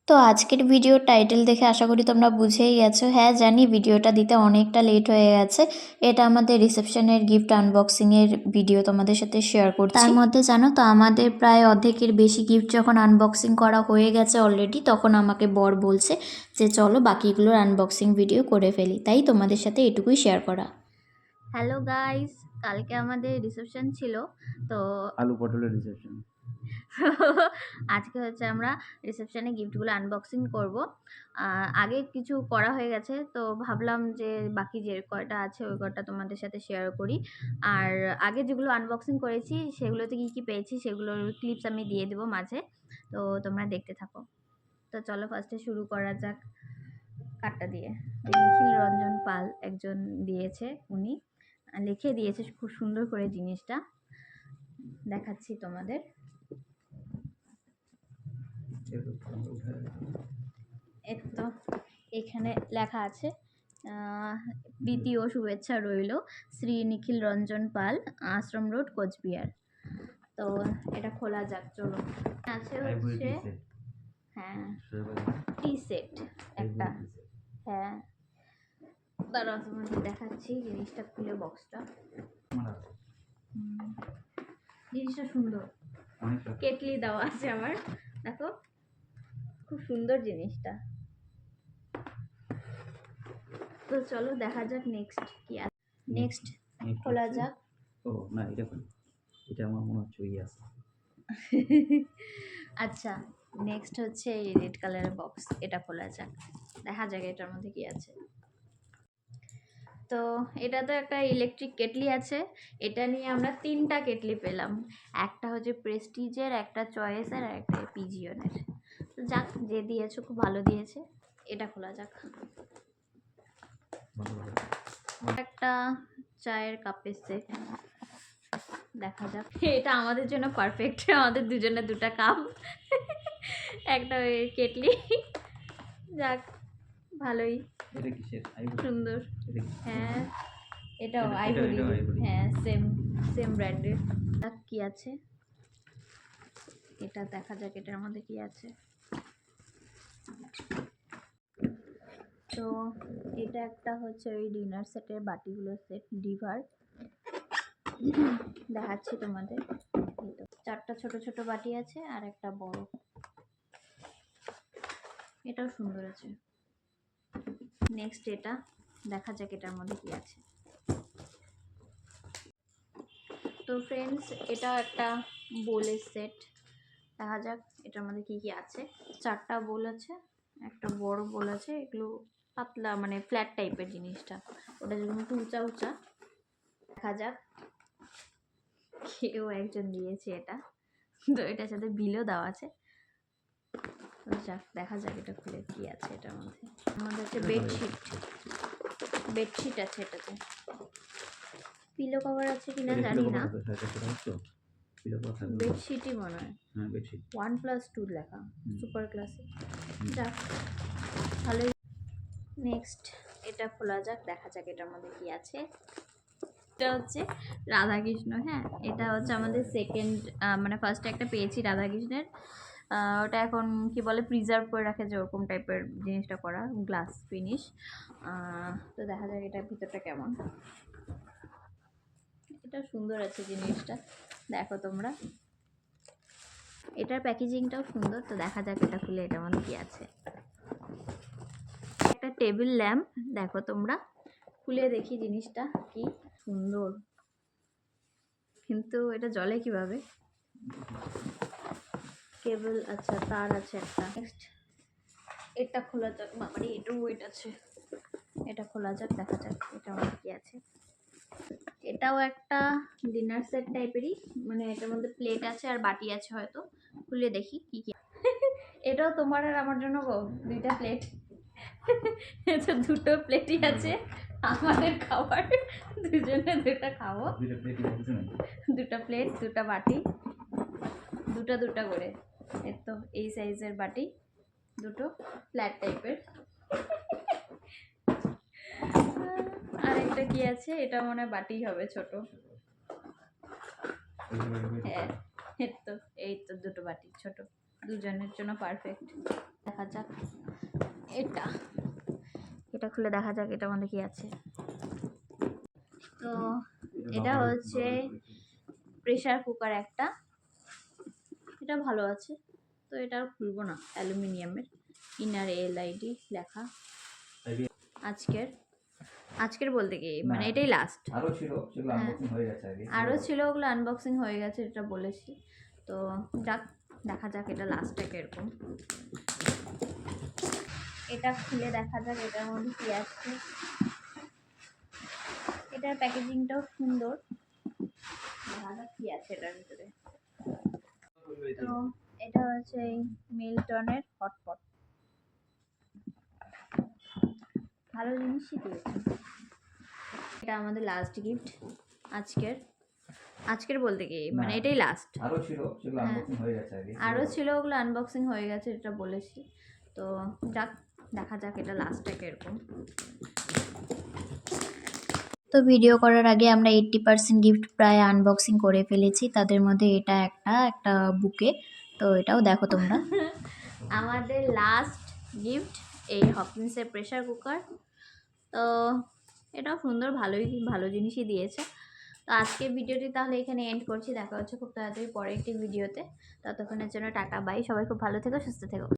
তো আজকের ভিডিওর টাইটেল দেখে আশা করি তোমরা বুঝেই গেছো। হ্যাঁ জানি ভিডিওটা দিতে অনেকটা লেট হয়ে গেছে। এটা আমাদের রিসেপশনের গিফট আনবক্সিংয়ের ভিডিও তোমাদের সাথে শেয়ার করছি। তার মধ্যে জানো তো আমাদের প্রায় অর্ধেকের বেশি গিফট যখন আনবক্সিং করা হয়ে গেছে অলরেডি, তখন আমাকে বর বলছে যে চলো বাকিগুলোর আনবক্সিং ভিডিও করে ফেলি, তাই তোমাদের সাথে এটুকুই শেয়ার করা। হ্যালো গাইস, কালকে আমাদের রিসেপশন ছিল, তো আলু পটলের রিসেপশন। আজকে হচ্ছে আমরা রিসেপশনে গিফটগুলো আনবক্সিং করব। আগে কিছু করা হয়ে গেছে, তো ভাবলাম যে বাকি যে কয়টা আছে ওই কয়টা তোমাদের সাথে শেয়ার করি। আর আগে যেগুলো আনবক্সিং করেছি সেগুলোতে কি কি পেয়েছি সেগুলোর ক্লিপস আমি দিয়ে দেবো মাঝে, তো তোমরা দেখতে থাকো। তো চলো ফার্স্টে শুরু করা যাক কার্ডটা দিয়ে। নিখিল রঞ্জন পাল একজন দিয়েছে, উনি লিখে দিয়েছে খুব সুন্দর করে, জিনিসটা দেখাচ্ছি তোমাদের। তো এখানে লেখা আছে প্রীতি ও শুভেচ্ছা রইল, শ্রী নিখিল রঞ্জন পাল, আশ্রম রোড, কোচবিহার। তো এটা খোলা যাক, চলো। আছে হচ্ছে হ্যাঁ টি সেট একটা, হ্যাঁ দাঁড়াও তোমাদের দেখাচ্ছি জিনিসটা খুলে, বক্সটা। জিনিসটা সুন্দর, কেটলি দেওয়া আছে আমার, দেখো খুব সুন্দর জিনিসটা। তো চলো দেখা যাক নেক্সট কি আছে। নেক্সট খোলা যাক। ও না, এটা কোন, এটা আমার মনে হচ্ছে ওই আছে। আচ্ছা নেক্সট হচ্ছে এই রেড কালারের বক্স, এটা খোলা যাক, দেখা যাক এটার মধ্যে কি আছে। তো এটা তো একটা ইলেকট্রিক কেটলি আছে, এটা নিয়ে আমরা তিনটা কেটলি পেলাম, একটা হচ্ছে প্রেস্টিজের, একটা চয়েসের, আর একটা পিজিয়নের। তো যাক, যে দিয়েছো খুব ভালো দিয়েছে। এটা খোলা যাক। একটা চায়ের কাপের সেট, দেখা যাক। এটা আমাদের জন্য পারফেক্ট, আমাদের দুজনে দুটা কাপ, একটা কেটলি। যাক ভালোই, এটা কিসের? সুন্দর। হ্যাঁ এটাও আইভরি, হ্যাঁ সেম সেম ব্র্যান্ডের। কি আছে এটা দেখা যাক, এটার মধ্যে কি আছে। তো এটা একটা হচ্ছে ওই ডিনার সেটের বাটিগুলো সেট, ডিভার, দেখাচ্ছি তোমাদের। চারটা ছোট ছোট বাটি আছে আর একটা বড়, এটাও সুন্দর আছে। নেক্সট এটা দেখা যাক এটার মধ্যে কি আছে। তো ফ্রেন্ডস এটা একটা বোলের সেট, দেখা যাক এটার মধ্যে কি কি আছে। চারটা বোল আছে, একটা বড় বোল আছে, এগুলো পাতলা মানে ফ্ল্যাট টাইপের জিনিসটা, ওটা যেমন একটু উঁচা উঁচা। দেখা যাক, কেউ একজন দিয়েছে এটা, তো এটার সাথে বিলও দেওয়া আছে। তো যাক দেখা যাক এটা খুলে কি আছে এটার মধ্যে। আমাদের হচ্ছে বেডশিট, বেডশিট আছে এটাতে, পিলো কভার আছে কিনা জানি না, বেডশিটই মনে হয়। হ্যাঁ বেডশিট, 1+2 লেখা, সুপার ক্লাসিক। যাক ভালোই। নেক্সট এটা খোলা যাক, দেখা যাক এটার মধ্যে কি আছে। এটা হচ্ছে রাধাকৃষ্ণ, হ্যাঁ এটা হচ্ছে আমাদের সেকেন্ড, মানে ফার্স্টে একটা পেয়েছি রাধাকৃষ্ণের, ওটা এখন কি বলে প্রিজার্ভ করে রাখে যে ওরকম টাইপের জিনিসটা করা, গ্লাস ফিনিশ। তো দেখা যাক এটার ভিতরটা কেমন। এটা সুন্দর আছে জিনিসটা, দেখো তোমরা, এটার প্যাকেজিংটাও সুন্দর। তো দেখা যাক এটা খুলে এটার মধ্যে কি আছে। একটা টেবিল ল্যাম্প, দেখো তোমরা, খুলে দেখি জিনিসটা কি সুন্দর, কিন্তু এটা জ্বলে কিভাবে। কেবল, আচ্ছা তার আছে একটা। নেক্সট এটা খোলা যাক, বাবারে এটার ওয়েট আছে, এটা খোলা যাক, দেখা যাক এটা মধ্যে কি আছে। এটাও একটা ডিনার সেট টাইপেরই, মানে এটার মধ্যে প্লেট আছে আর বাটি আছে হয়তো, খুলে দেখি কি কি। এটাও তোমার আর আমার জন্য গো, দুইটা প্লেট, এটা দুটো প্লেটই আছে আমাদের খাবার, দুজনে দুটা খাবো। দুটা প্লেট, দুটা বাটি, দুটা দুটা করে, এর তো এই সাইজের বাটি দুটো, ফ্ল্যাট টাইপের। আর একটা কি আছে, এটা মনে হয় বাটি হবে ছোট, হ্যাঁ এই তো দুটো বাটি ছোট, দুজনের জন্য পারফেক্ট। দেখা যাক এটা, এটা খুলে দেখা যাক এটার মধ্যে কি আছে। তো এটা হচ্ছে প্রেসার কুকার একটা, এটা ভালো আছে। তো এটা আর খুলবো না, অ্যালুমিনিয়ামের, ইনার এলআইডি লেখা। আজকের বলতে কি মানে এটাই লাস্ট। আরো ছিল, সেগুলো আনবক্সিং হয়ে গেছে আগে। আরও ছিল, ওগুলো আনবক্সিং হয়ে গেছে, এটা বলেছি। তো যাক, দেখা যাক এটা লাস্টে কিরকম। এটা খুলে দেখা যাক এটার মধ্যে কি আছে। এটার প্যাকেজিংটাও সুন্দর, দেখা যাক কি আছে এটার ভিতরে। তো এটা হচ্ছে এই মিল্টনের হটপট, ভালো জিনিসই দিয়েছে। এটা আমাদের লাস্ট গিফট আজকের বলতে কি মানে এটাই লাস্ট। আরো ছিল, সেগুলো আনবক্সিং হয়ে গেছে আগে। আরও ছিল, ওগুলো আনবক্সিং হয়ে গেছে, এটা বলেছি। তো যাক, দেখা যাক এটা লাস্টে কিরকম। তো ভিডিও করার আগে আমরা 80% গিফট প্রায় আনবক্সিং করে ফেলেছি। তাদের মধ্যে এটা একটা বুকে। তো এটাও দেখো তোমরা। আমাদের লাস্ট গিফট এই হকিন্সের প্রেসার কুকার। তো এটাও সুন্দর, ভালো জিনিসই দিয়েছে। তো আজকের ভিডিওটি তাহলে এখানে এন্ড করছি। দেখা হচ্ছে খুব তাড়াতাড়ি পরে একটি ভিডিওতে। ততক্ষণের জন্য টাটা বাই, সবাই খুব ভালো থেকো, সুস্থ থেকো।